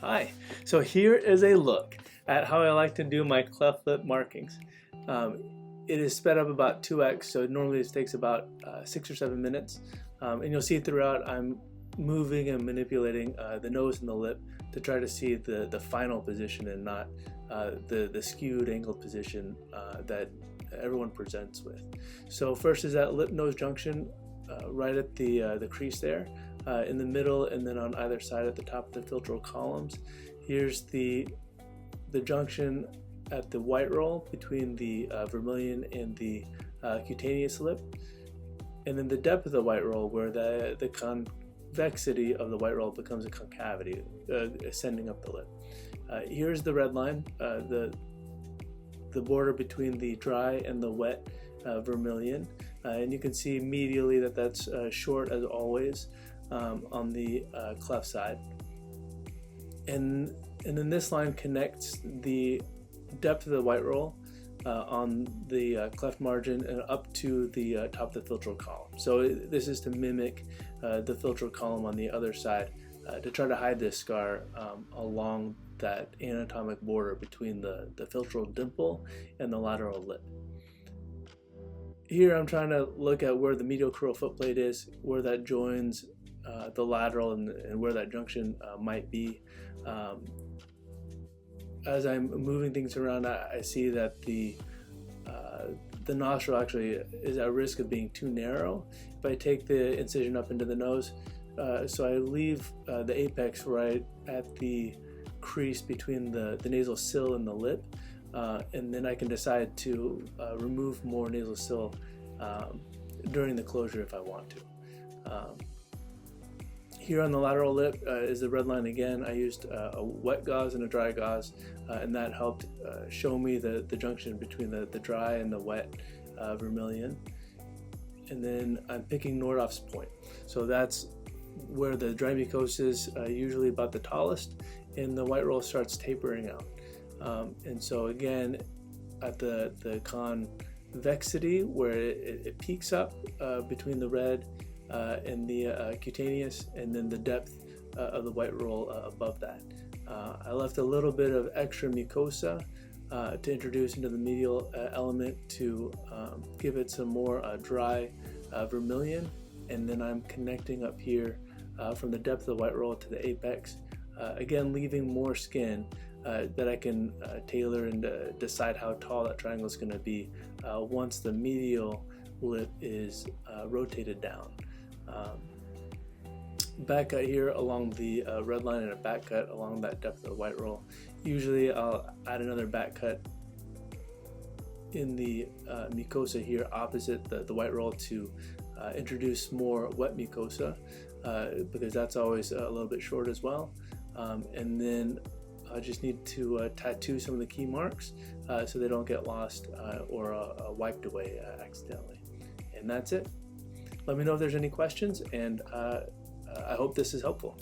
Hi, so here is a look at how I like to do my cleft lip markings. It is sped up about 2x, so normally it takes about 6 or 7 minutes. And you'll see throughout I'm moving and manipulating the nose and the lip to try to see the final position and not the skewed angled position that everyone presents with. So first is that lip-nose junction right at the crease there. In the middle and then on either side at the top of the philtral columns. Here's the junction at the white roll between the vermilion and the cutaneous lip, and then the depth of the white roll where the convexity of the white roll becomes a concavity ascending up the lip. Here's the red line, the border between the dry and the wet vermilion, and you can see medially that that's short as always. On the cleft side, and then this line connects the depth of the white roll on the cleft margin and up to the top of the philtral column. So this is to mimic the philtral column on the other side to try to hide this scar along that anatomic border between the philtral dimple and the lateral lip. Here I'm trying to look at where the medial crural footplate is, where that joins the lateral and where that junction might be. As I'm moving things around, I see that the nostril actually is at risk of being too narrow if I take the incision up into the nose. So I leave the apex right at the crease between the nasal sill and the lip, and then I can decide to remove more nasal sill during the closure if I want to. Here on the lateral lip is the red line again. I used a wet gauze and a dry gauze, and that helped show me the junction between the dry and the wet vermilion. And then I'm picking Nordhoff's point. So that's where the dry mucosa is usually about the tallest, and the white roll starts tapering out. And so again, at the convexity where it peaks up between the red and the cutaneous, and then the depth of the white roll above that. I left a little bit of extra mucosa to introduce into the medial element to give it some more dry vermilion, and then I'm connecting up here from the depth of the white roll to the apex, again leaving more skin that I can tailor and decide how tall that triangle is going to be once the medial lip is rotated down. Back cut here along the red line and a back cut along that depth of the white roll. Usually I'll add another back cut in the mucosa here opposite the white roll to introduce more wet mucosa because that's always a little bit short as well. And then I just need to tattoo some of the key marks so they don't get lost or wiped away accidentally. And that's it. Let me know if there's any questions, and I hope this is helpful.